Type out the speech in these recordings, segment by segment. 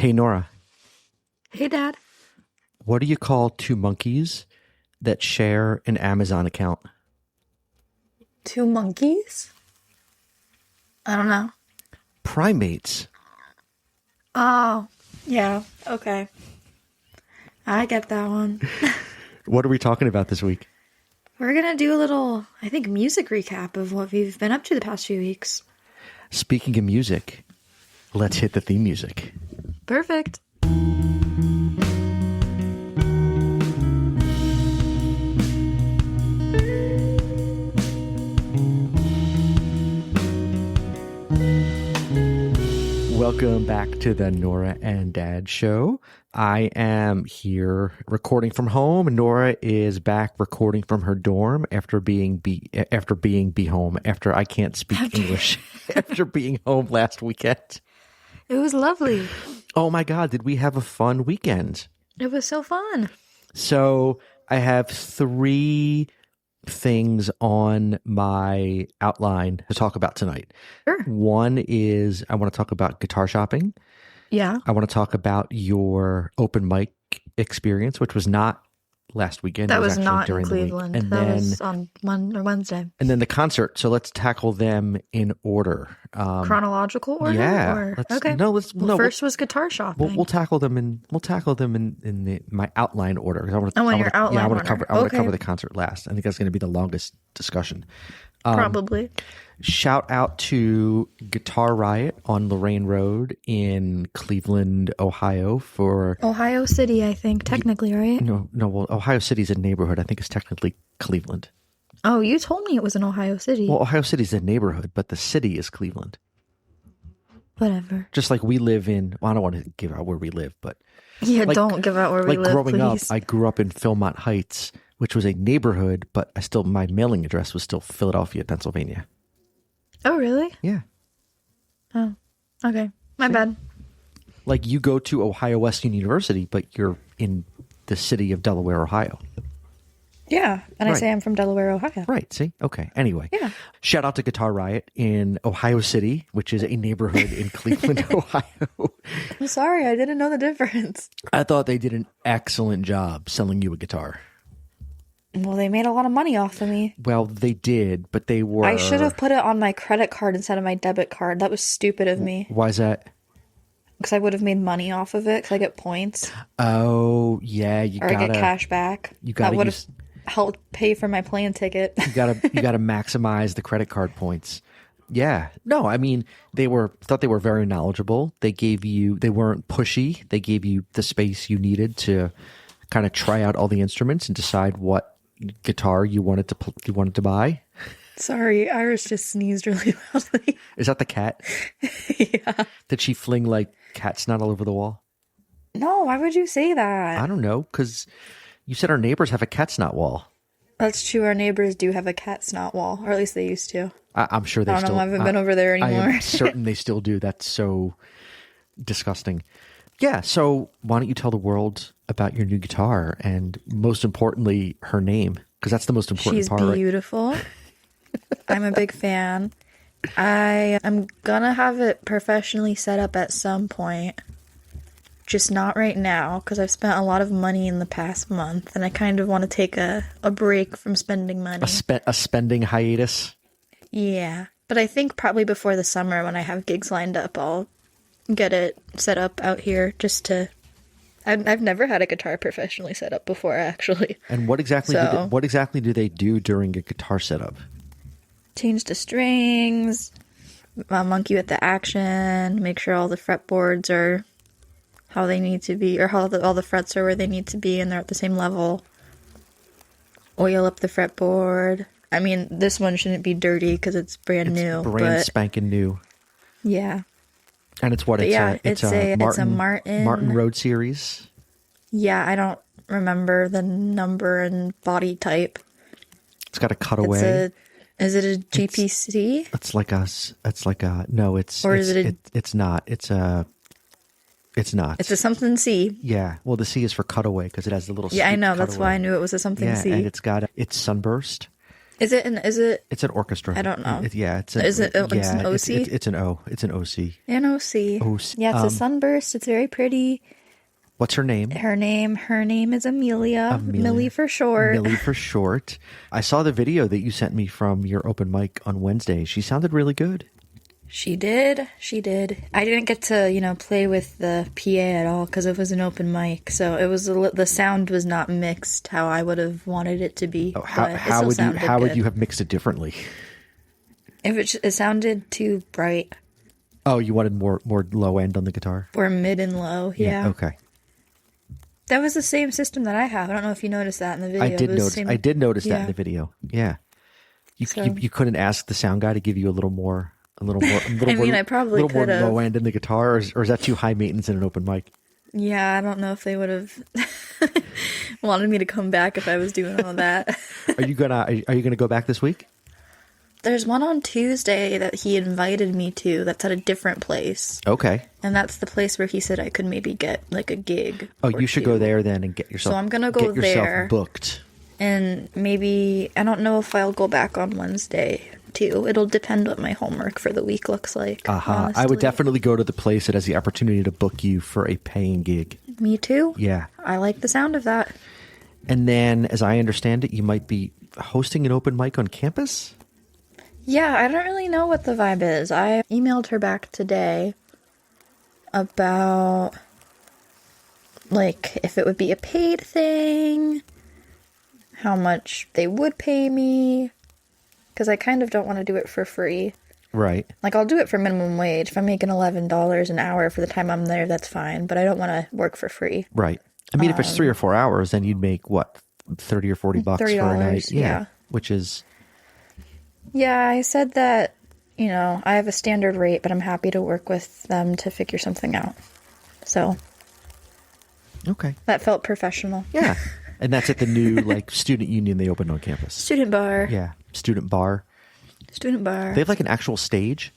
Hey, Nora, Hey, Dad. what do you call two monkeys that share an Amazon account? Two monkeys? I don't know. Primates. Oh, yeah. Okay. I get that one. What are we talking about this week? We're gonna do a little, I think, music recap of what we've been up to the past few weeks. Speaking of music, let's hit the theme music. Perfect. Welcome back to the Norah and Dad Show. I am here recording from home. Nora is back recording from her dorm after being home. After I can't speak English. After being home last weekend. It was lovely. Oh my God, did we have a fun weekend? It was so fun. So I have three things on my outline to talk about tonight. Sure. One is I want to talk about guitar shopping. Yeah. I want to talk about your open mic experience, which was not last weekend. That It was actually not in during the week. Cleveland. And That then, was on Wednesday. and then the concert. So let's tackle them in order. Chronological order? Yeah. Or? Let's, Okay. No, let's Well, no. first was guitar shopping. We'll tackle them in my outline order. 'Cause I want to, Oh, in I your want to, outline I want order. to cover. I want to Okay. cover the concert last. I think that's going to be the longest discussion. Probably. Shout out to Guitar Riot on Lorraine Road in Cleveland, Ohio for Ohio City, I think, technically, right? no. Well, Ohio City's a neighborhood. I think it's technically Cleveland. Oh, you told me it was in Ohio City. Well, Ohio City's a neighborhood, but the city is Cleveland. Whatever. Just like we live in. Well, I don't want to give out where we live, but Yeah, like- don't give out where we like live, growing please. up, I grew up in Philmont Heights, which was a neighborhood, but my mailing address was still Philadelphia, Pennsylvania. Oh, really? Yeah. Oh, okay. My bad. Like you go to Ohio Wesleyan University, but you're in the city of Delaware, Ohio. Yeah, and Right. I say I'm from Delaware, Ohio. Right. See? Okay. Anyway. Yeah. Shout out to Guitar Riot in Ohio City, which is a neighborhood in Cleveland, Ohio. I'm sorry, I didn't know the difference. I thought they did an excellent job selling you a guitar. Well, they made a lot of money off of me. Well, they did, but they were... I should have put it on my credit card instead of my debit card. That was stupid of me. Why is that? Because I would have made money off of it, because I get points. Oh, yeah, I get cash back. You gotta that would use- have helped pay for my plane ticket. You gotta maximize the credit card points. Yeah. No, I mean, thought they were very knowledgeable. They weren't pushy. They gave you the space you needed to kind of try out all the instruments and decide what guitar you wanted to buy. Sorry, Iris just sneezed really loudly. Is that the cat? Yeah. Did she fling like cat snot all over the wall? No, why would you say that? I don't know, because you said our neighbors have a cat snot wall. That's true. Our neighbors do have a cat snot wall, or at least they used to. I'm sure they I don't still... know. I haven't been over there I anymore. am certain they still do. That's so disgusting. Yeah, so why don't you tell the world about your new guitar and, most importantly, her name? Because that's the most important She's part, right? beautiful. I'm a big fan. I am gonna have it professionally set up at some point. Just not right now, because I've spent a lot of money in the past month, and I kind of want to take a break from spending money. A spending hiatus? Yeah. But I think probably before the summer, when I have gigs lined up, I'll get it set up out here just to... I've never had a guitar professionally set up before, actually. And what exactly do they do during a guitar setup? Change the strings, monkey with the action, make sure all the fretboards are how they need to be, or how all the frets are where they need to be and they're at the same level. Oil up the fretboard. I mean, this one shouldn't be dirty because it's brand new. Brand but spanking new. yeah. And it's what? But It's yeah, a it's a Martin. Martin Road series. Yeah, I don't remember the number and body type. It's got a cutaway. Is it a GPC? It's not. It's a something C. Yeah. Well, the C is for cutaway because it has the little. Yeah, I know. That's cutaway. why I knew it was a something Yeah, C. and it's sunburst. Is it It's an orchestra. I don't know. Yeah, it's Is it it's an OC? It's an O. It's an OC. An OC. OC. Yeah, it's a sunburst. It's very pretty. What's her name? Her name is Amelia. Millie for short. Millie for short. I saw the video that you sent me from your open mic on Wednesday. She sounded really good. She did. I didn't get to, play with the PA at all because it was an open mic. So it was the sound was not mixed how I would have wanted it to be. Oh, how would you have mixed it differently? If it sounded too bright. Oh, you wanted more low end on the guitar? Or mid and low, yeah. Okay. That was the same system that I have. I don't know if you noticed that in the video. I did notice that in the video. Yeah. You couldn't ask the sound guy to give you a little more. I probably could have. Low end in the guitar, or is that too high maintenance in an open mic? Yeah, I don't know if they would have wanted me to come back if I was doing all that. Are you gonna go back this week? There's one on Tuesday that he invited me to. That's at a different place. Okay. And that's the place where he said I could maybe get like a gig. Oh, you should go there then and get yourself. So I'm gonna go get yourself there, booked. and maybe I don't know if I'll go back on Wednesday. Too. It'll depend what my homework for the week looks like. I would definitely go to the place that has the opportunity to book you for a paying gig. Me too. Yeah. I like the sound of that. And then, as I understand it, you might be hosting an open mic on campus? Yeah, I don't really know what the vibe is. I emailed her back today about, if it would be a paid thing, how much they would pay me. Because I kind of don't want to do it for free. Right. I'll do it for minimum wage. If I'm making $11 an hour for the time I'm there, that's fine. But I don't want to work for free. Right. I mean, if it's 3 or 4 hours, then you'd make, what, $30 or $40 for a night? Yeah. Which is... Yeah, I said that, I have a standard rate, but I'm happy to work with them to figure something out. So... Okay. That felt professional. Yeah. And that's at the new, student union they opened on campus. Student bar. Yeah. Student bar. Student bar. They have an actual stage?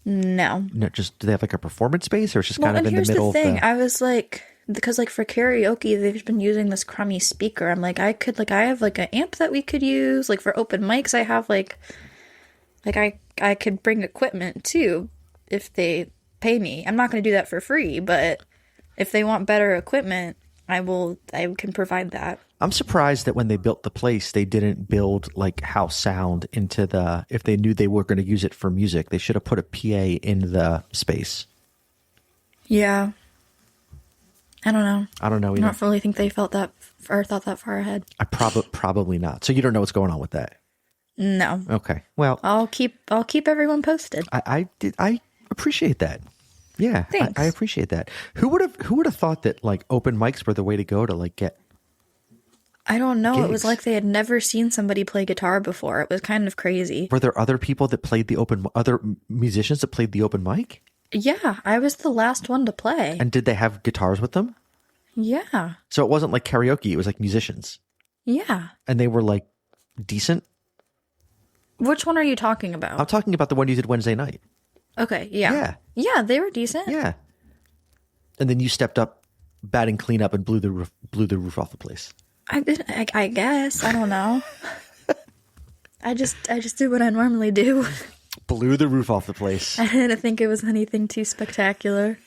No. No, just do they have a performance space, or it's just kind of in the middle of the thing. of the... I was because for karaoke they've been using this crummy speaker. I'm I have an amp that we could use. For open mics I have I could bring equipment too if they pay me. I'm not going to do that for free, but if they want better equipment, I can provide that. I'm surprised that when they built the place, they didn't build house sound into if they knew they were going to use it for music, they should have put a PA in the space. Yeah. I don't know either. I don't really think they felt that or thought that far ahead. I probably not. So you don't know what's going on with that? No. Okay. Well, I'll keep everyone posted. I appreciate that. Yeah. Thanks. I appreciate that. Who would have thought that open mics were the way to go to get I don't know. gigs? It was they had never seen somebody play guitar before. It was kind of crazy. Were there other people that played other musicians that played the open mic? Yeah, I was the last one to play. And did they have guitars with them? Yeah. So it wasn't like karaoke, it was musicians. Yeah. And they were decent? Which one are you talking about? I'm talking about the one you did Wednesday night. Okay, yeah. Yeah. Yeah, they were decent. Yeah. And then you stepped up, batting cleanup, and blew the roof off the place. I guess. I don't know. I just did what I normally do. Blew the roof off the place. I didn't think it was anything too spectacular.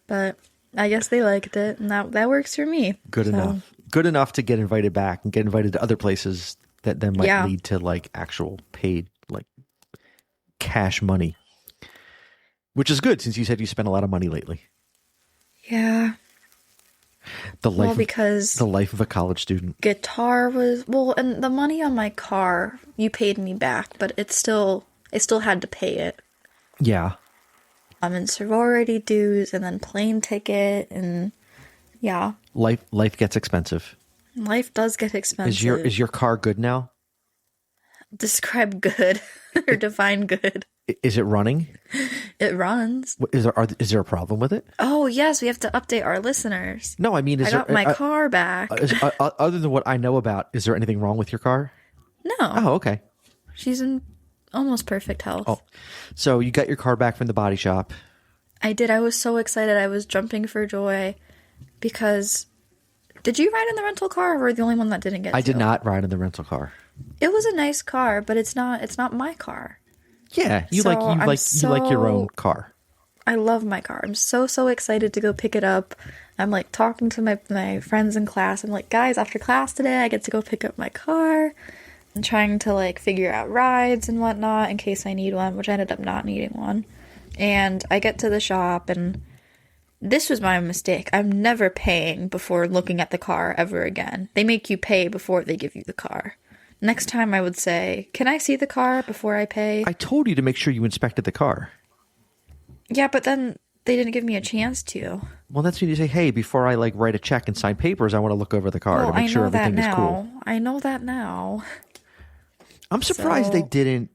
But I guess they liked it, and that works for me. Good enough. Good enough to get invited back and get invited to other places that then might lead to actual paid cash money. Which is good, since you said you spent a lot of money lately. Yeah. Because the life of a college student. Guitar was and the money on my car, you paid me back, but I still had to pay it. Yeah. And sorority dues, and then plane ticket, and yeah. Life gets expensive. Life does get expensive. Is your car good now? Describe good or define good. Is it running? It runs. Is there a problem with it? Oh, yes. We have to update our listeners. No, I mean, I got my car back. Other than what I know about, is there anything wrong with your car? No. Oh, okay. She's in almost perfect health. Oh, so you got your car back from the body shop. I did. I was so excited. I was jumping for joy because... Did you ride in the rental car, or were you the only one that didn't get to? I did not ride in the rental car. It was a nice car, but it's not my car. Yeah, you So like your own car. I love my car. I'm so excited to go pick it up. I'm like talking to my friends in class. I'm like, guys, after class today, I get to go pick up my car. I'm trying to like figure out rides and whatnot in case I need one, which I ended up not needing one. And I get to the shop, and this was my mistake. I'm never paying before looking at the car ever again. They make you pay before they give you the car. Next time I would say, can I see the car before I pay? I told you to make sure you inspected the car. Yeah, but then they didn't give me a chance to. Well, that's when you say, hey, before I like write a check and sign papers, I want to look over the car to make sure everything is cool. I know that now. I'm surprised they didn't.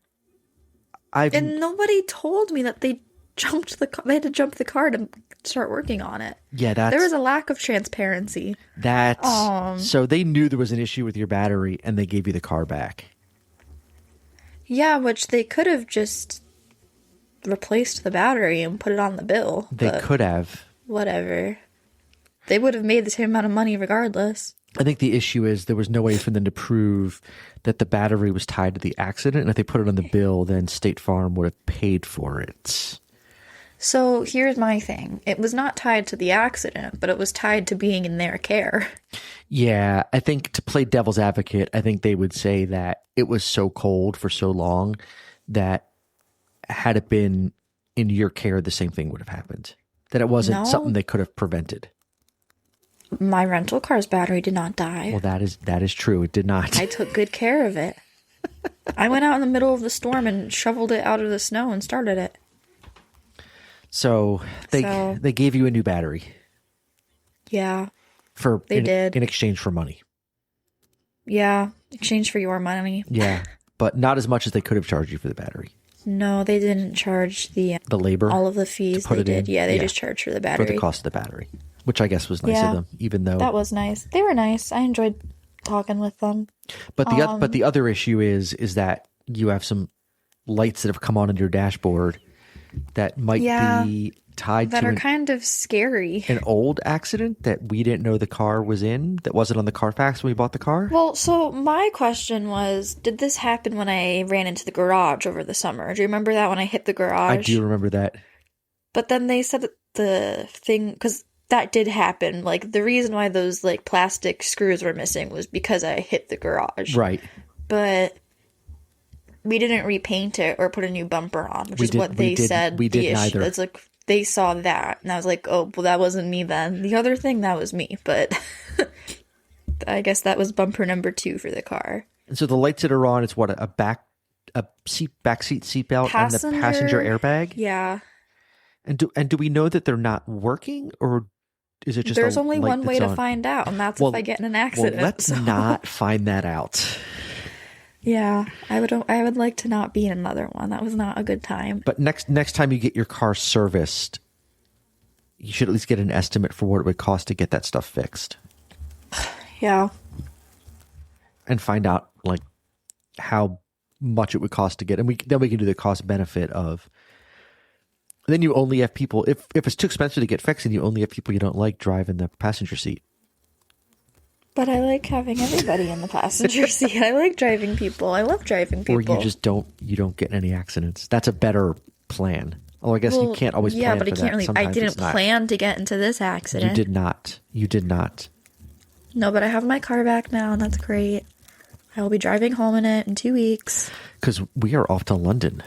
And nobody told me that they jumped the car. They had to jump the car to start working on it. Yeah, there was a lack of transparency. So they knew there was an issue with your battery, and they gave you the car back. Yeah, which they could have just replaced the battery and put it on the bill. They could have. Whatever. They would have made the same amount of money regardless. I think the issue is there was no way for them to prove that the battery was tied to the accident. And if they put it on the bill, then State Farm would have paid for it. So here's my thing. It was not tied to the accident, but it was tied to being in their care. Yeah, I think to play devil's advocate, I think they would say that it was so cold for so long that had it been in your care, the same thing would have happened. That it wasn't something they could have prevented. My rental car's battery did not die. Well, that is true. It did not. I took good care of it. I went out in the middle of the storm and shoveled it out of the snow and started it. So they gave you a new battery. Yeah. In exchange for money. Yeah, exchange for your money. Yeah, but not as much as they could have charged you for the battery. No, they didn't charge the labor, all of the fees. They did. Yeah, they just charged for the battery. For the cost of the battery, which I guess was nice of them, even though that was nice. They were nice. I enjoyed talking with them. But the other issue is that you have some lights that have come on in your dashboard that might be tied that to are kind of scary. An old accident that we didn't know the car was in, that wasn't on the Carfax when we bought the car. Well, so my question was, did this happen when I ran into the garage over the summer? Do you remember that when I hit the garage? I do remember that. But then they said that the thing, because that did happen, like the reason why those like plastic screws were missing was because I hit the garage. Right. But we didn't repaint it or put a new bumper on, which is what they said. We did neither. It's like they saw that, and I was like, oh, well, that wasn't me then. The other thing, that was me, but I guess that was bumper number 2 for the car. And so the lights that are on, it's what, a backseat seatbelt and the passenger airbag? Yeah. And do we know that they're not working, or is it just there's only one way to find out, and that's if I get in an accident. Well, let's not find that out. Yeah, I would like to not be in another one. That was not a good time. But next time you get your car serviced, you should at least get an estimate for what it would cost to get that stuff fixed. Yeah. And find out like how much it would cost to get, and then we can do the cost benefit of. Then you only have people if it's too expensive to get fixed, and you only have people you don't like drive in the passenger seat. But I like having everybody in the passenger seat. I like driving people. I love driving people. Or you don't get any accidents. That's a better plan. Oh, I guess you can't always plan for that. Yeah, but I can't really. I didn't plan to get into this accident. You did not. No, but I have my car back now, and that's great. I will be driving home in it in 2 weeks. Because we are off to London.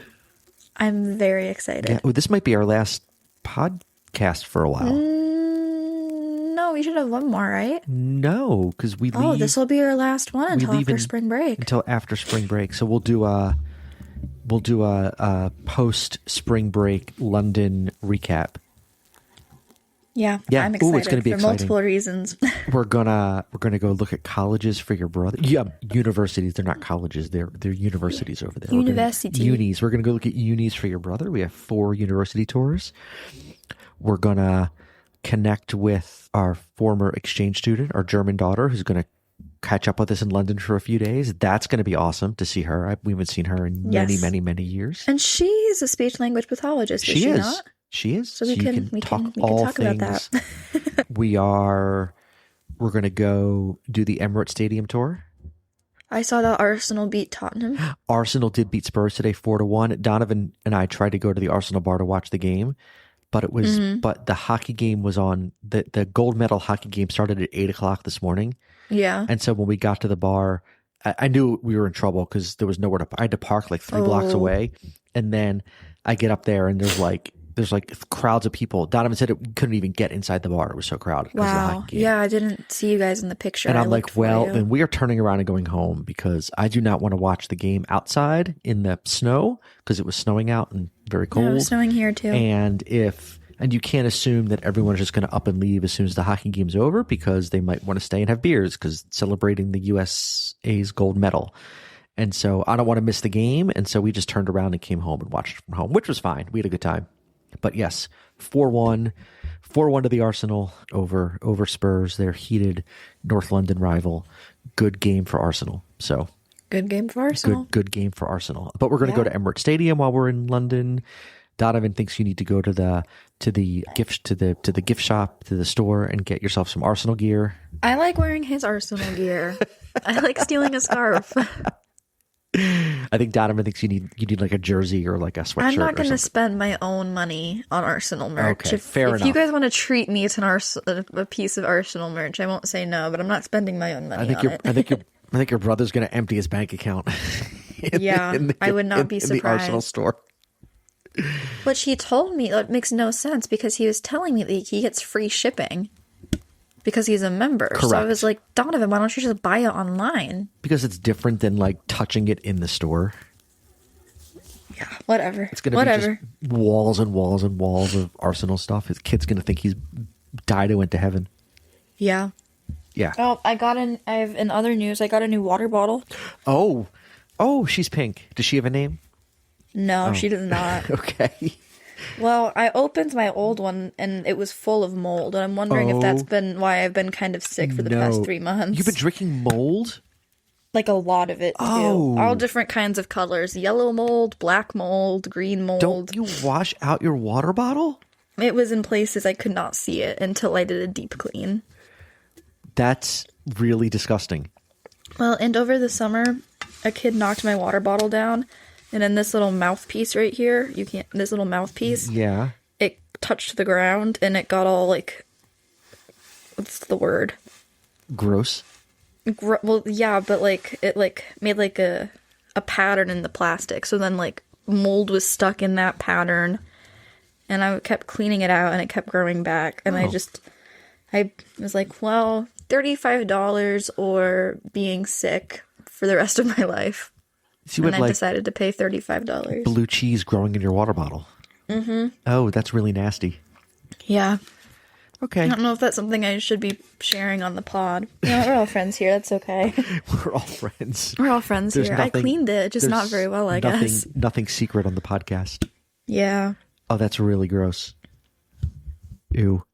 I'm very excited. Yeah, well, this might be our last podcast for a while. No, we should have one more, right? No, because we leave. Oh, this will be our last one until after spring break. Until after spring break, so we'll do a post spring break London recap. Yeah, I'm excited. Ooh, it's going to be for exciting. Multiple reasons. We're gonna go look at colleges for your brother. Yeah, universities. They're not colleges. They're universities over there. Unis. We're gonna go look at unis for your brother. We have 4 university tours. We're gonna connect with our former exchange student, our German daughter, who's gonna catch up with us in London for a few days. That's going to be awesome to see her. We haven't seen her in many years. And she's a speech language pathologist. Is she not? She is. So we can talk about that. We're going to go do the Emirates Stadium tour. I saw that Arsenal beat Tottenham. Arsenal did beat Spurs today 4-1. Donovan and I tried to go to the Arsenal bar to watch the game, but it was but the hockey game was on. The gold medal hockey game started at 8:00 this morning. Yeah. And so when we got to the bar, I knew we were in trouble because there was nowhere to. I had to park like 3 blocks away, and then I get up there and there's like crowds of people. Donovan said it couldn't even get inside the bar. It was so crowded. Wow. Yeah, I didn't see you guys in the picture. And I'm like, well, then we are turning around and going home because I do not want to watch the game outside in the snow because it was snowing out and very cold. Yeah, it was snowing here too. And you can't assume that everyone's just going to up and leave as soon as the hockey game's over because they might want to stay and have beers because celebrating the USA's gold medal. And so I don't want to miss the game. And so we just turned around and came home and watched from home, which was fine. We had a good time. But yes, 4-1 to the Arsenal over Spurs, their heated North London rival. Good game for Arsenal. So good game for Arsenal. Good game for Arsenal. But we're going to go to Emirates Stadium while we're in London. Donovan thinks you need to go to the gift shop, to the store, and get yourself some Arsenal gear. I like wearing his Arsenal gear. I like stealing a scarf. I think Donovan thinks you need like a jersey or like a sweatshirt. I'm not going to spend my own money on Arsenal merch. Okay, fair enough. If you guys want to treat me to a piece of Arsenal merch, I won't say no, but I'm not spending my own money on it. I think your brother's going to empty his bank account. I would not be surprised. In the Arsenal store. But she told me it makes no sense because he was telling me that he gets free shipping because he's a member. Correct. So I was like, Donovan, why don't you just buy it online? Because it's different than like touching it in the store. Yeah, whatever. It's going to be just walls and walls and walls of Arsenal stuff. His kid's going to think he's died and went to heaven. Yeah. Yeah. Oh, in other news, I got a new water bottle. Oh, she's pink. Does she have a name? No, she does not. Okay. Well, I opened my old one and it was full of mold, and I'm wondering if that's been why I've been kind of sick for the past 3 months. You've been drinking mold? Like a lot of it, too. All different kinds of colors. Yellow mold, black mold, green mold. Don't you wash out your water bottle? It was in places I could not see it until I did a deep clean. That's really disgusting. Well, and over the summer, a kid knocked my water bottle down. And in this little mouthpiece right here, this little mouthpiece, it touched the ground and it got all like, what's the word? Gross. Well, yeah, but like it like made like a pattern in the plastic. So then like mold was stuck in that pattern, and I kept cleaning it out and it kept growing back. And I was like, well, $35 or being sick for the rest of my life. So and I decided to pay $35. Blue cheese growing in your water bottle. Mm-hmm. Oh, that's really nasty. Yeah. Okay. I don't know if that's something I should be sharing on the pod. Yeah, we're all friends here. That's okay. We're all friends. We're all friends here. I cleaned it, just not very well, I guess. Nothing secret on the podcast. Yeah. Oh, that's really gross. Ew.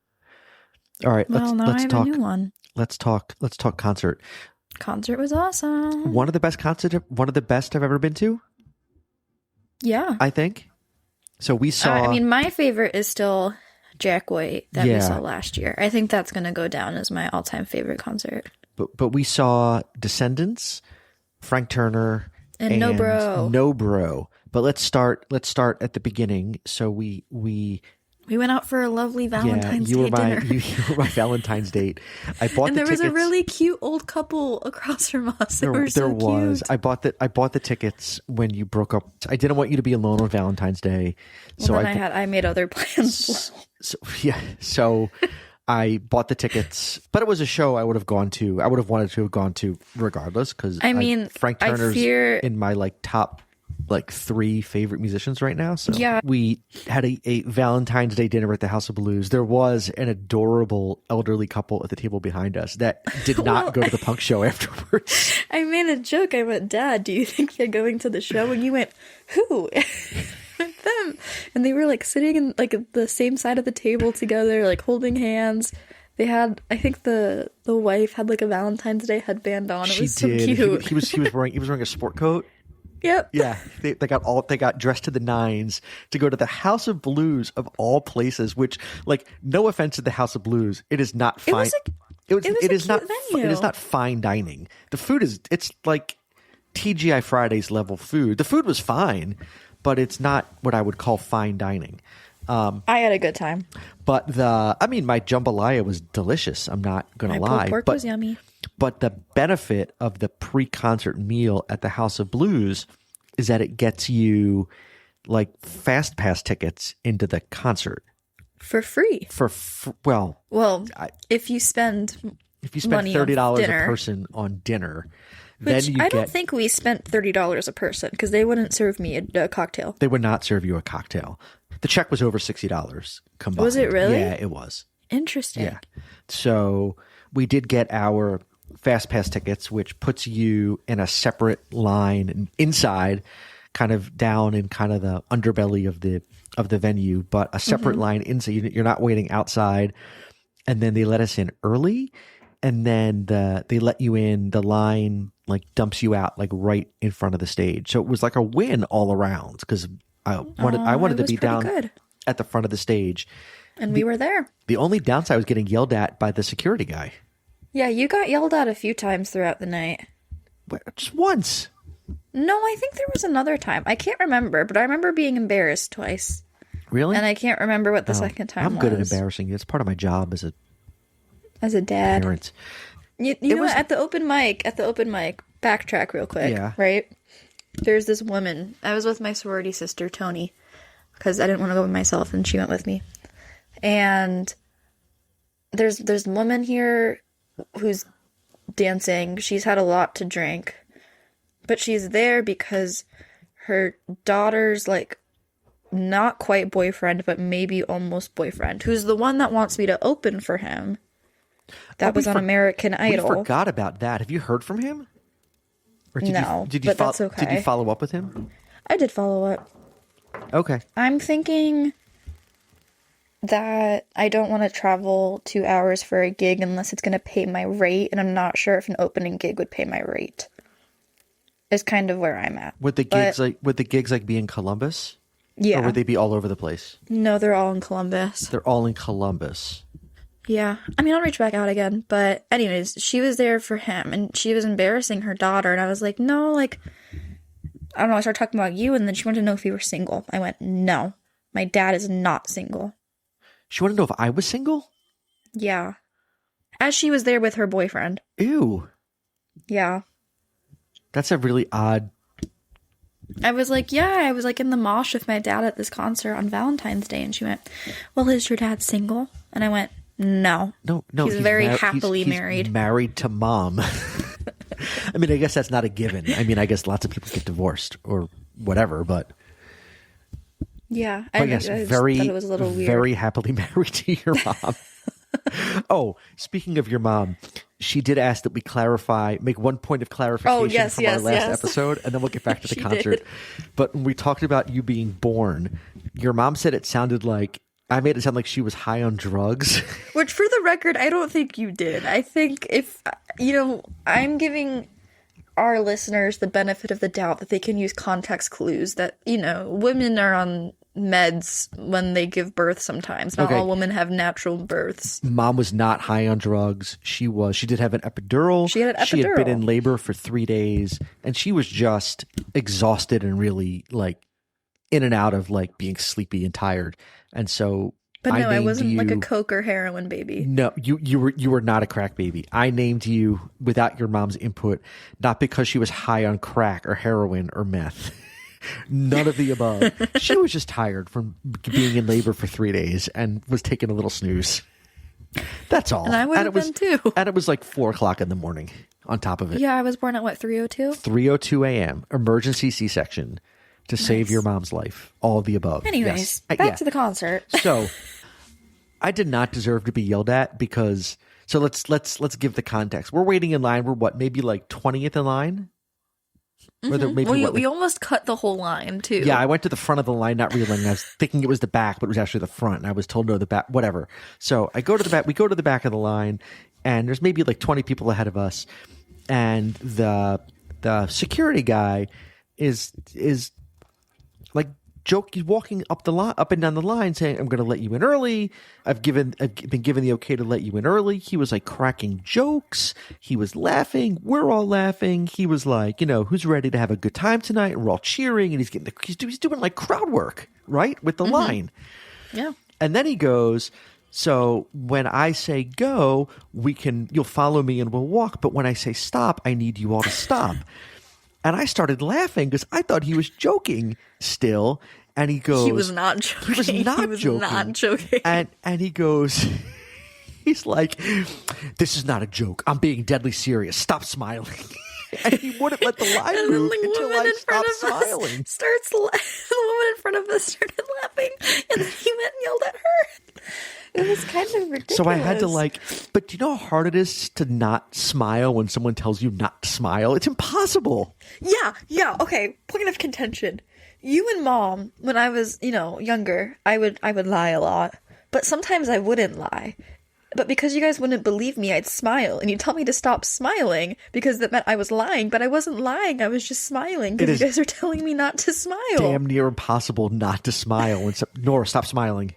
All right, let's talk. A new one. Let's talk concert. Concert was awesome. One of the best I've ever been to. Yeah. I think. So we saw... my favorite is still Jack White that we saw last year. I think that's going to go down as my all-time favorite concert. But we saw Descendents, Frank Turner, and Nobro. But let's start at the beginning. So we went out for a lovely Valentine's Day dinner. You were my Valentine's date. I bought and the tickets. There was a really cute old couple across from us. There was. Cute. I bought the tickets when you broke up. I didn't want you to be alone on Valentine's Day. So I made other plans. So I bought the tickets, but it was a show I would have gone to. I would have wanted to have gone to regardless because Frank Turner's in my top 3 favorite musicians right now. So we had a Valentine's Day dinner at the House of Blues. There was an adorable elderly couple at the table behind us that did not go to the punk show afterwards. I made a joke. I went, Dad, do you think they're going to the show? And you went, who? Them. And they were sitting in the same side of the table together, holding hands. They had, I think the wife had a Valentine's Day headband on. It was so cute. He was wearing a sport coat. Yep. Yeah, they got dressed to the nines to go to the House of Blues of all places. Which, no offense to the House of Blues, it is not fine. It is not fine dining. The food is TGI Fridays level food. The food was fine, but it's not what I would call fine dining. I had a good time. But my jambalaya was delicious. I'm not going to lie. Pulled pork was yummy. But the benefit of the pre-concert meal at the House of Blues is that it gets you like fast pass tickets into the concert For free. Well, if you spend money $30 on a dinner. person on dinner, Which then you don't think we spent $30 a person because they wouldn't serve me a cocktail. They would not serve you a cocktail. The check was over $60 combined. Was it really? Yeah, it was. Interesting. Yeah. So we did get our fast pass tickets, which puts you in a separate line inside, kind of down in kind of the underbelly of the venue, but a separate line inside. You're not waiting outside. And then they let us in early, and then they let you in. The line like dumps you out like right in front of the stage. So it was like a win all around because I wanted to be down good. at the front of the stage. And we were there. The only downside was getting yelled at by the security guy. Yeah, you got yelled at a few times throughout the night. Just once. No, I think there was another time. I can't remember, but I remember being embarrassed twice. Really? And I can't remember what the second time was. I'm good at embarrassing you. It's part of my job as a dad. Parent. You know what? At the open mic, backtrack real quick. Yeah. Right? There's this woman. I was with my sorority sister, Tony, because I didn't want to go by myself, and she went with me. And there's a woman here who's dancing. She's had a lot to drink, but she's there because her daughter's like not quite boyfriend, but maybe almost boyfriend, who's the one that wants me to open for him. That was on American Idol. We forgot about that. Have you heard from him? Or did you that's okay. Did you follow up with him? I did follow up. Okay. I'm thinking that I don't want to travel 2 hours for a gig unless it's going to pay my rate, and I'm not sure if an opening gig would pay my rate. Is kind of where I'm at. Would the gigs be in Columbus? Yeah. Or would they be all over the place? No, they're all in Columbus. They're all in Columbus. Yeah. I mean, I'll reach back out again. But anyways, she was there for him, and she was embarrassing her daughter, and I was like, no, like, I don't know, I started talking about you, and then she wanted to know if you were single. I went, no, my dad is not single. She wanted to know if I was single? Yeah. As she was there with her boyfriend. Ew. Yeah. That's a really odd... I was like, yeah, I was like in the mosh with my dad at this concert on Valentine's Day, and she went, well, is your dad single? And I went, no. No. He's very happily he's married. Married to mom. I mean, I guess that's not a given. I mean, I guess lots of people get divorced or whatever, but... Yeah. But yes, I very, thought it was a little weird. Very happily married to your mom. Oh, speaking of your mom, she did ask that we make one point of clarification from our last episode, and then we'll get back to the concert. Did. But when we talked about you being born, your mom said it sounded like, I made it sound like she was high on drugs. Which, for the record, I don't think you did. I think if, I'm giving our listeners the benefit of the doubt that they can use context clues that, women are on meds when they give birth sometimes. Not all women have natural births. Mom was not high on drugs. She did have an epidural. She had an epidural. She had been in labor for 3 days, and she was just exhausted and really like in and out of like being sleepy and tired. And so But no, I wasn't like a coke or heroin baby. No, you were not a crack baby. I named you without your mom's input, not because she was high on crack or heroin or meth. None of the above. She was just tired from being in labor for 3 days and was taking a little snooze. That's all. And I would have been too. And it was like 4:00 in the morning on top of it. Yeah, I was born at 3:02? 3:02 a.m. Emergency C-section to save your mom's life. All of the above. Anyways, yes. back to the concert. So I did not deserve to be yelled at because let's give the context. We're waiting in line. We're maybe like 20th in line? Mm-hmm. We almost cut the whole line too. Yeah, I went to the front of the line, not realizing I was thinking it was the back, but it was actually the front. And I was told no, the back, whatever. So I go to the back. We go to the back of the line, and there's maybe like 20 people ahead of us, and the security guy is like He's walking up up and down the line saying, I'm going to let you in early. I've been given the okay to let you in early. He was like cracking jokes. He was laughing. We're all laughing. He was like, who's ready to have a good time tonight? And we're all cheering, and he's doing like crowd work, right? With the line. Yeah. And then he goes, so when I say go, you'll follow me and we'll walk. But when I say stop, I need you all to stop. And I started laughing because I thought he was joking still. And he goes, He was not joking. He was not joking. And he goes, he's like, this is not a joke. I'm being deadly serious. Stop smiling. And he wouldn't let the line move until I stopped smiling. The woman in front of us started laughing, and then he went and yelled at her. It was kind of ridiculous. So I had to but do you know how hard it is to not smile when someone tells you not to smile? It's impossible. Yeah. Okay. Point of contention. You and Mom, when I was, younger, I would lie a lot, but sometimes I wouldn't lie. But because you guys wouldn't believe me, I'd smile, and you'd tell me to stop smiling because that meant I was lying, but I wasn't lying. I was just smiling because you guys are telling me not to smile. Damn near impossible not to smile. Nora, stop smiling.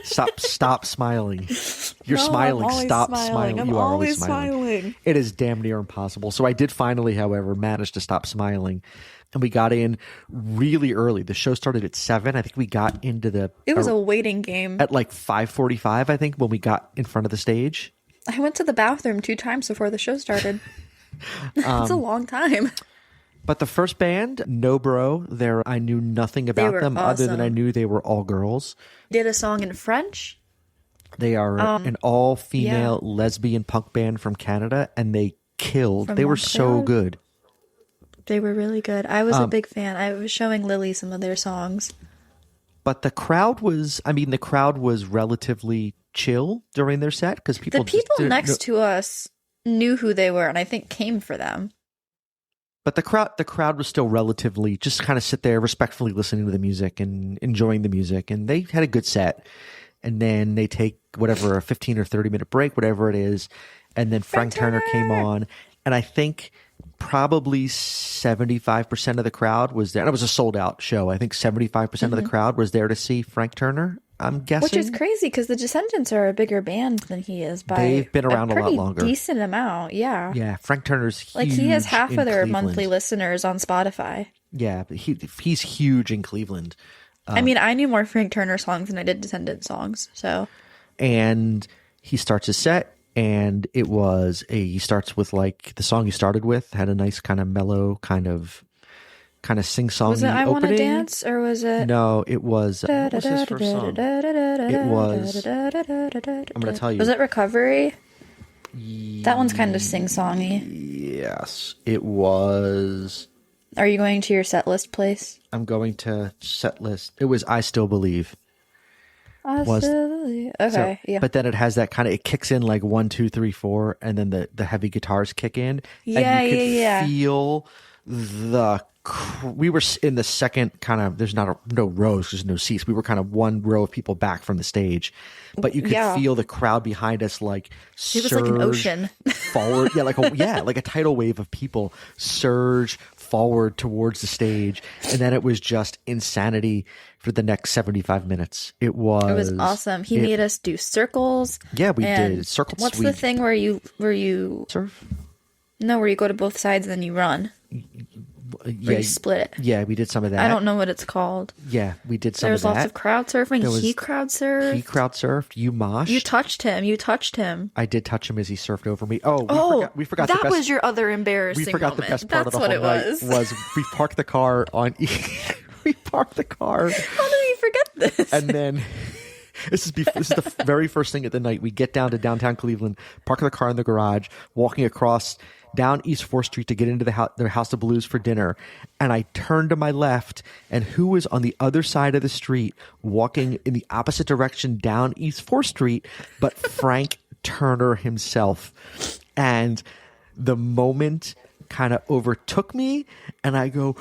Stop smiling. You're smiling. Stop smiling. I'm you are always smiling. It is damn near impossible. So I did finally, however, manage to stop smiling. And we got in really early. The show started at 7. I think we got into It was a waiting game. At like 5:45, I think, when we got in front of the stage. I went to the bathroom 2 times before the show started. It's a long time. But the first band, Nobro, I knew nothing about them other than I knew they were all girls. Did a song in French. They are an all-female lesbian punk band from Canada, and they killed. They were so good. They were really good. I was a big fan. I was showing Lily some of their songs. But the crowd was relatively chill during their set because the people next to us knew who they were and I think came for them. But the crowd was still relatively just kind of sit there respectfully listening to the music and enjoying the music, and they had a good set. And then they take a 15 or 30 minute break, whatever it is, and then Frank Turner came on, and I think probably 75% of the crowd was there. And it was a sold out show. I think 75% of the crowd was there to see Frank Turner, I'm guessing. Which is crazy because the Descendents are a bigger band than he is by They've been around a lot longer. Decent amount, yeah. Yeah, Frank Turner's huge. Like he has half of their Cleveland. monthly listeners on Spotify. Yeah, but he's huge in Cleveland. I mean, I knew more Frank Turner songs than I did Descendant songs, so. And he starts his set. And he starts with like the song he started with had a nice kind of mellow kind of sing-songy was it I opening. Wanna Dance or was it? No, it was. What was his first song? It was. I'm going to tell you. Was it Recovery? That one's kind of sing-songy. Yes, it was. Are you going to your set list place? I'm going to set list. It was I Still Believe. Okay, yeah. But then it has that kind of, it kicks in like 1, 2, 3, 4, and then the heavy guitars kick in. Yeah, and you yeah. Feel we were in the second kind of, there's no rows, there's no seats. We were kind of one row of people back from the stage, but you could feel the crowd behind us like it was like an ocean forward. Yeah, like a tidal wave of people surge forward towards the stage, and then it was just insanity for the next 75 minutes. It was awesome. He made us do circles. Yeah, we did circles. What's the thing where you surf? No, where you go to both sides and then you run. Yeah, you split it. Yeah, we did some of that. I don't know what it's called. Yeah, we did some of that. There's lots of crowd surfing. He crowd surfed. He crowd surfed. You moshed. You touched him. I did touch him as he surfed over me. We forgot that was your other embarrassing We forgot moment. the best part That's of the whole night was we parked the car on... we parked the car. How did we forget this? And then... This is the very first thing at the night. We get down to downtown Cleveland, park the car in the garage, walking across down East 4th Street to get into their House of Blues for dinner. And I turned to my left, and who was on the other side of the street walking in the opposite direction down East 4th Street but Frank Turner himself. And the moment kind of overtook me, and I go,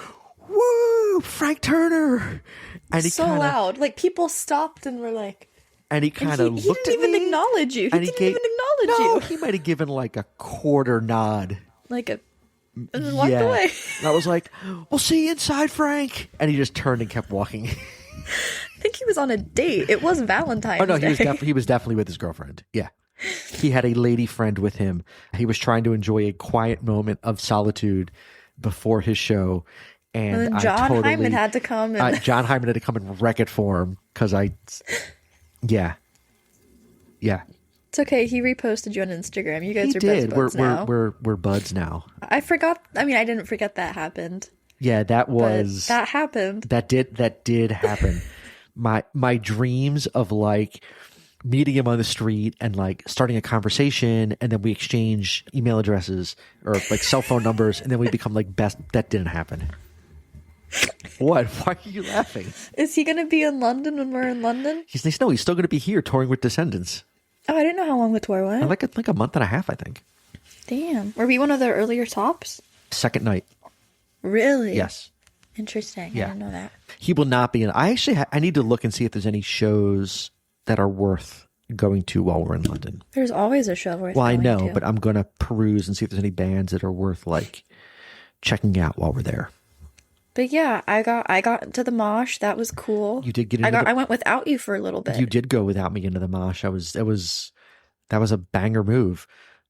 "Woo, Frank Turner!" And he so loud, like people stopped and were like, and he kind of looked at me. He didn't even acknowledge you. He didn't even acknowledge you. No, he might have given like a quarter nod. Like a and then walked away. And I was like, we'll see you inside, Frank. And he just turned and kept walking. I think he was on a date. It was Valentine's Oh no, Day. he was definitely with his girlfriend. Yeah. He had a lady friend with him. He was trying to enjoy a quiet moment of solitude before his show. And then John Hyman had to come. John Hyman had to come and wreck it for him because yeah. It's okay. He reposted you on Instagram. You guys He are did. best buds now. We're buds now. I forgot. I mean, I didn't forget that happened. Yeah, that happened. That did happen. My dreams of like meeting him on the street and like starting a conversation, and then we exchange email addresses or like cell phone numbers, and then we become like best. That didn't happen. What? Why are you laughing? Is he going to be in London when we're in London? He's still going to be here touring with Descendents. Oh, I didn't know how long the tour went. Like a month and a half, I think. Damn. Were we one of the earlier tops? Second night. Really? Yes. Interesting. Yeah. I didn't know that. He will not be in. I actually I need to look and see if there's any shows that are worth going to while we're in London. There's always a show worth Well, I going know, to. but I'm going to peruse and see if there's any bands that are worth like checking out while we're there. But yeah, I got to the mosh. That was cool. You did get I went without you for a little bit. You did go without me into the mosh. That was a banger move.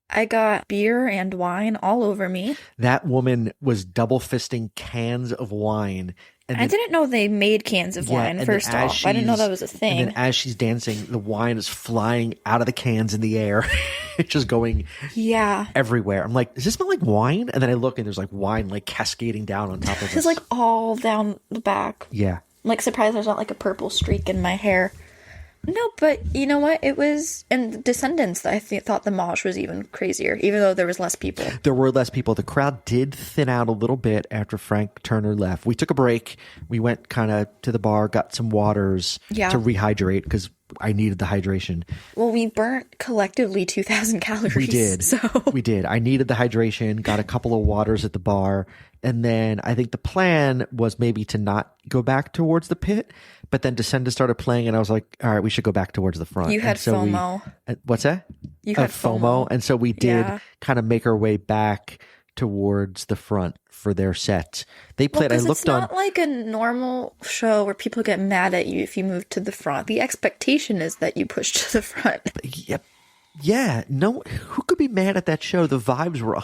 I got beer and wine all over me. That woman was double fisting cans of wine. And I didn't know they made cans of wine, first off. I didn't know that was a thing. And then as she's dancing, the wine is flying out of the cans in the air. It's just going everywhere. I'm like, does this smell like wine? And then I look and there's like wine like cascading down on top of us. It's like all down the back. Yeah. I'm like surprised there's not like a purple streak in my hair. No, but you know what? It was in Descendants. I thought the mosh was even crazier, even though there was less people. There were less people. The crowd did thin out a little bit after Frank Turner left. We took a break. We went kind of to the bar, got some waters to rehydrate because I needed the hydration. Well, we burnt collectively 2,000 calories. We did. We did. I needed the hydration, got a couple of waters at the bar. And then I think the plan was maybe to not go back towards the pit, but then Descendants started playing and I was like, all right, we should go back towards the front. You had FOMO. What's that? You had FOMO. And so we did kind of make our way back towards the front for their set. They played, I looked it's not like a normal show where people get mad at you if you move to the front. The expectation is that you push to the front. Yep. Yeah, no, who could be mad at that show? The vibes were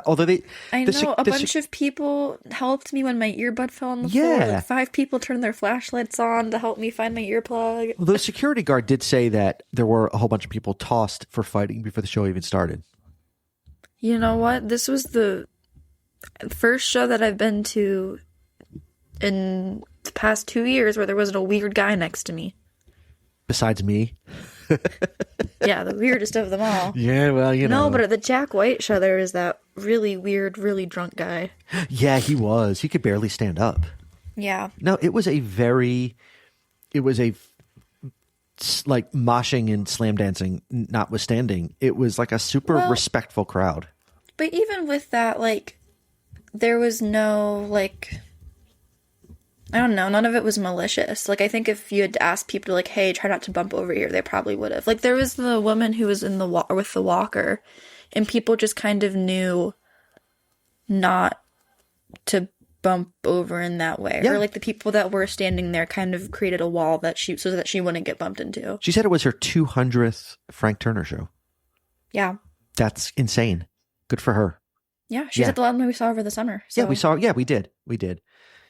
although they. I know a bunch of people helped me when my earbud fell on the floor. Like 5 people turned their flashlights on to help me find my earplug. Well, the security guard did say that there were a whole bunch of people tossed for fighting before the show even started. You know what? This was the first show that I've been to in the past 2 years where there wasn't a weird guy next to me. Besides me. Yeah, the weirdest of them all. Yeah, well, you know. No, but at the Jack White show, there was that really weird, really drunk guy. Yeah, he was. He could barely stand up. Yeah. No, it was a like moshing and slam dancing notwithstanding. It was like a super respectful crowd. But even with that, like, there was no, like, I don't know, none of it was malicious. Like, I think if you had asked people, like, hey, try not to bump over here, they probably would have. Like, there was the woman who was in the with the walker, and people just kind of knew not to bump over in that way. Yeah. Or, like, the people that were standing there kind of created a wall so that she wouldn't get bumped into. She said it was her 200th Frank Turner show. Yeah. That's insane. Good for her. Yeah, she's at the one we saw over the summer. So. Yeah, we did.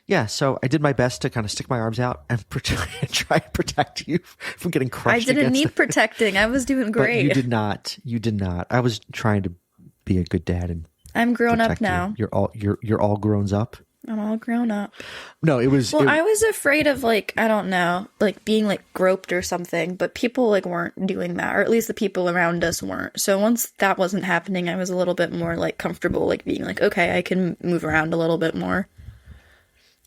Yeah, so I did my best to kind of stick my arms out and try to protect you from getting crushed. I didn't need protecting. I was doing great. But you did not. I was trying to be a good dad and I'm grown up now. You're all grown up. I'm all grown up. No, it was. Well, I was afraid of, like, I don't know, like being like groped or something, but people like weren't doing that, or at least the people around us weren't. So once that wasn't happening, I was a little bit more like comfortable, like being like, okay, I can move around a little bit more.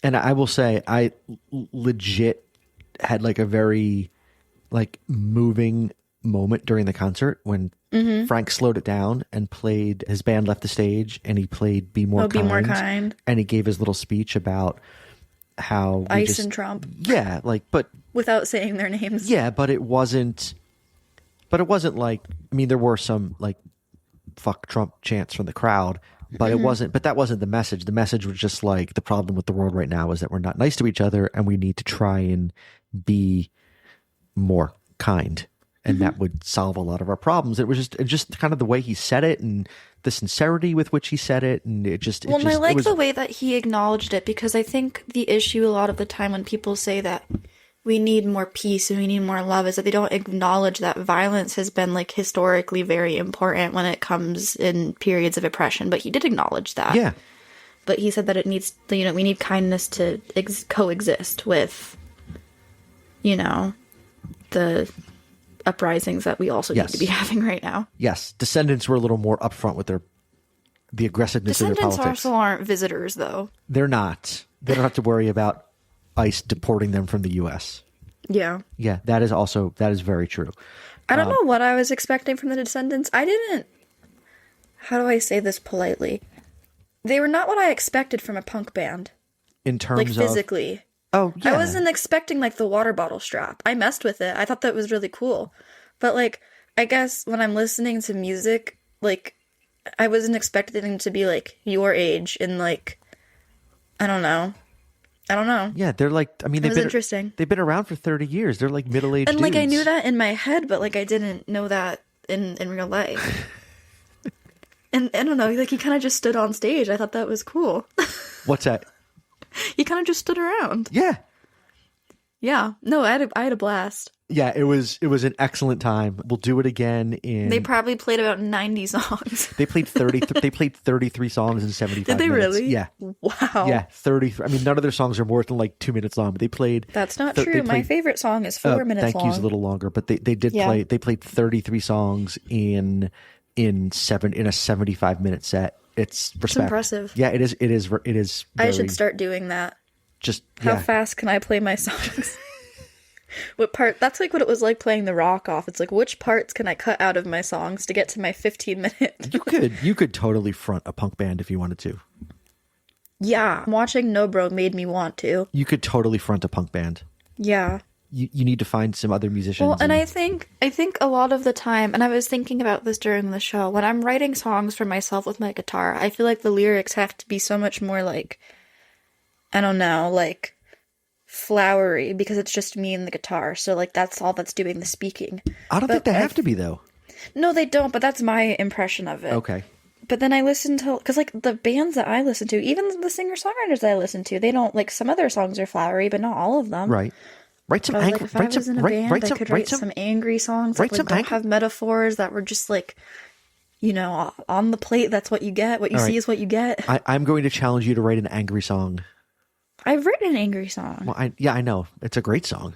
And I will say, I legit had like a very like moving moment during the concert when Frank slowed it down and played. His band left the stage and he played "Be More Kind," and he gave his little speech about how ICE and Trump. Yeah, like, but without saying their names. Yeah, but it wasn't. But it wasn't like. I mean, there were some like "fuck Trump" chants from the crowd. But it wasn't. But that wasn't the message. The message was just like the problem with the world right now is that we're not nice to each other, and we need to try and be more kind, and that would solve a lot of our problems. It was just kind of the way he said it, and the sincerity with which he said it, and and I like the way that he acknowledged it, because I think the issue a lot of the time when people say that we need more peace and we need more love is that they don't acknowledge that violence has been like historically very important when it comes in periods of oppression. But he did acknowledge that. Yeah. But he said that it needs, we need kindness to coexist with, the uprisings that we also need to be having right now. Yes. Descendants were a little more upfront with the aggressiveness of their politics. Descendants also aren't visitors, though. They're not. They don't have to worry about ICE deporting them from the U.S. Yeah. Yeah, that is very true. I don't know what I was expecting from the Descendants. How do I say this politely? They were not what I expected from a punk band. In terms of... physically. Oh, yeah. I wasn't expecting, the water bottle strap. I messed with it. I thought that was really cool. But, I guess when I'm listening to music, I wasn't expecting them to be, your age and, I don't know. Yeah, they're interesting. They've been around for 30 years. They're middle-aged and dudes. I knew that in my head, but I didn't know that in real life. And I don't know, he kind of just stood on stage. I thought that was cool. What's that? He kind of just stood around. Yeah. Yeah. No, I had a blast. Yeah, it was an excellent time. We'll do it again in... They probably played about 90 songs. They played 33 songs in 75 minutes. Did they really? Yeah. Wow. Yeah, 33. I mean, none of their songs are more than 2 minutes long, but they played... That's not true. My favorite song is 4 minutes long. Thank You's a little longer, but they played 33 songs in a 75-minute set. It's impressive. Yeah, it is. I should start doing that. How fast can I play my songs? What part? That's what it was like playing the rock off. It's which parts can I cut out of my songs to get to my 15 minutes? You could totally front a punk band if you wanted to. Yeah, watching Nobro made me want to. You could totally front a punk band. Yeah. You need to find some other musicians. Well, and I think a lot of the time, and I was thinking about this during the show, when I'm writing songs for myself with my guitar, I feel like the lyrics have to be so much more I don't know, flowery, because it's just me and the guitar. So that's all that's doing the speaking. I don't think they have to be, though. No, they don't, but that's my impression of it. Okay. But then I listen to, because the bands that I listen to, even the singer-songwriters that I listen to, they don't, some of their songs are flowery, but not all of them. Right. Write some angry. If I was in a band, I could write some angry songs that don't have metaphors, that were just on the plate. That's what you get. What you see is what you get. I'm going to challenge you to write an angry song. I've written an angry song. Well, I know. It's a great song.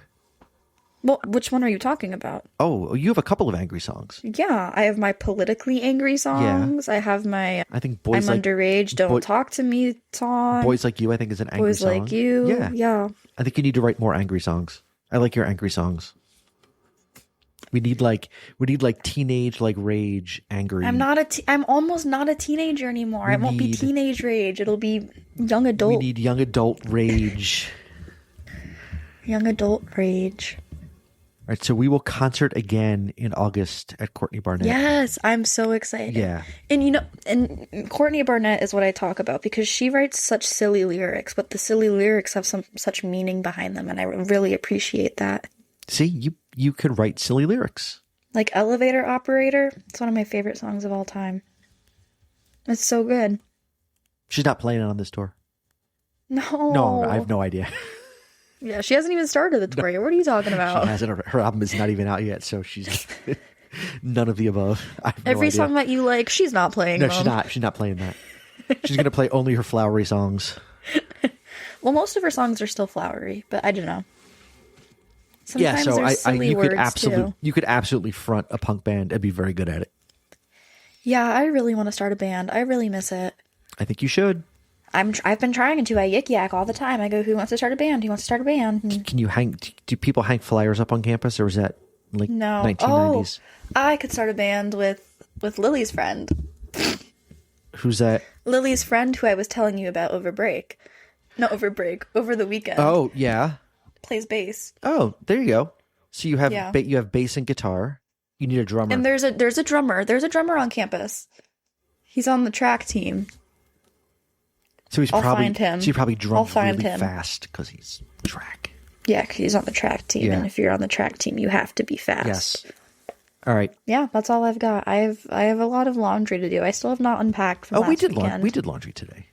Well, which one are you talking about? Oh, you have a couple of angry songs. Yeah, I have my politically angry songs. Yeah. I have my I'm underage, don't talk to me song. Boys Like You, I think, is an angry song. Boys Like You, yeah. I think you need to write more angry songs. I like your angry songs. We need teenage rage angry. I'm almost not a teenager anymore. It won't be teenage rage. It'll be young adult. We need young adult rage. Young adult rage. All right, so we will concert again in August at Courtney Barnett. Yes, I'm so excited. Yeah. And Courtney Barnett is what I talk about, because she writes such silly lyrics, but the silly lyrics have such meaning behind them, and I really appreciate that. See, you could write silly lyrics. Like Elevator Operator. It's one of my favorite songs of all time. It's so good. She's not playing it on this tour. No, I have no idea. Yeah, she hasn't even started the tour yet. What are you talking about? She hasn't. Her album is not even out yet, so she's none of the above. Every song that you like, she's not playing. No, she's not. She's not playing that. She's going to play only her flowery songs. Well, most of her songs are still flowery, but I don't know. Sometimes you could absolutely front a punk band and be very good at it. Yeah, I really want to start a band. I really miss it. I think you should. I've been trying to. I yik yak all the time. I go, who wants to start a band? Who wants to start a band? Can you do people hang flyers up on campus, or is that no 1990s? Oh, I could start a band with Lily's friend. Who's that? Lily's friend, who I was telling you about over break. Not over break, over the weekend. Oh, yeah. Plays bass. Oh, there you go. So you have you have bass and guitar. You need a drummer. And there's a drummer. There's a drummer on campus. He's on the track team. So he's I'll probably find him. So he probably I'll drums find really him. fast because he's track. Yeah, 'cause he's on the track team, Yeah. and if you're on the track team, you have to be fast. Yes. All right. Yeah, that's all I've got. I have a lot of laundry to do. I still have not unpacked from last weekend. We did laundry today.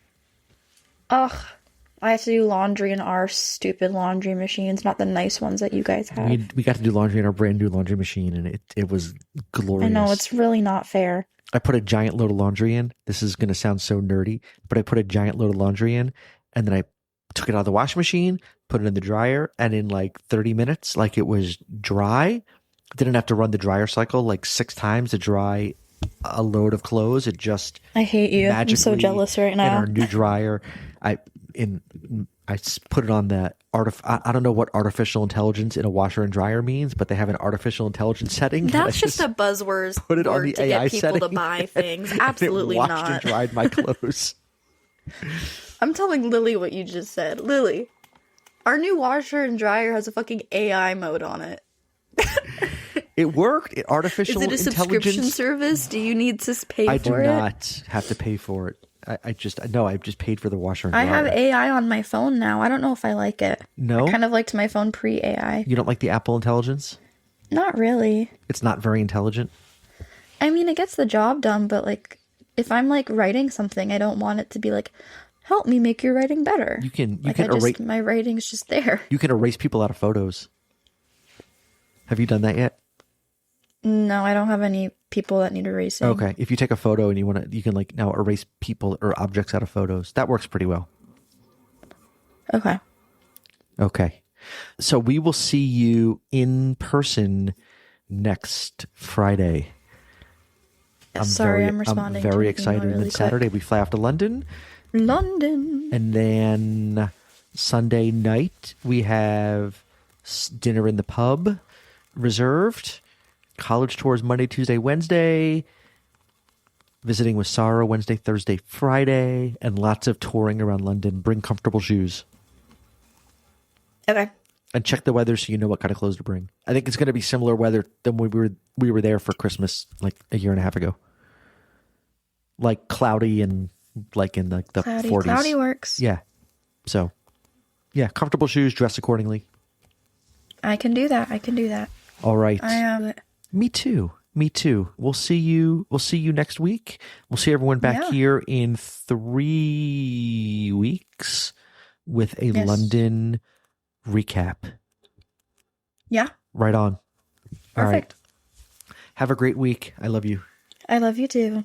Ugh. I have to do laundry in our stupid laundry machines, not the nice ones that you guys have. We got to do laundry in our brand new laundry machine, and it was glorious. I know, it's really not fair. I put a giant load of laundry in. This is going to sound so nerdy, but I put a giant load of laundry in, and then I took it out of the washing machine, put it in the dryer, and in like 30 minutes, like it was dry. Didn't have to run the dryer cycle like 6 times to dry a load of clothes. It just I hate you. I'm so magically jealous right in now. our new dryer. I put it on the I don't know what artificial intelligence in a washer and dryer means, but they have an artificial intelligence setting. That's just a buzzword put it on the to AI get people to setting, buy things. and Absolutely it washed not. and dried my clothes. I'm telling Lily what you just said. Lily, our new washer and dryer has a fucking AI mode on it. It worked. Artificial Is it a subscription intelligence. service? Do you need to pay I for do it? not have to pay for it. I've just paid for the washer and I dryer. have AI on my phone now. I don't know if I like it. No? I kind of liked my phone pre-AI. You don't like the Apple intelligence? Not really. It's not very intelligent. I mean, it gets the job done, but like, if I'm like writing something, I don't want it to be like, help me make your writing better. You can like, erase my writing's just there. you can erase people out of photos. Have you done that yet? No, I don't have any people that need erasing. Okay. If you take a photo and you can like now erase people or objects out of photos. That works pretty well. Okay. Okay. So we will see you in person next Friday. I'm responding. I'm to very an excited. email And then really Saturday quick. we fly off to London. London. And then Sunday night we have dinner in the pub reserved. College tours Monday, Tuesday, Wednesday. Visiting with Sarah Wednesday, Thursday, Friday. And lots of touring around London. Bring comfortable shoes. Okay. And check the weather so you know what kind of clothes to bring. I think it's going to be similar weather than when we were there for Christmas like a year and a half ago. Like cloudy and like in the 40s. Cloudy works. Yeah. So, yeah, comfortable shoes, dress accordingly. I can do that. All right. I have it. Me too. We'll see you next week. We'll see everyone back here in 3 weeks with a London recap. Yeah. Right on. All right. Perfect. Have a great week. I love you. I love you too.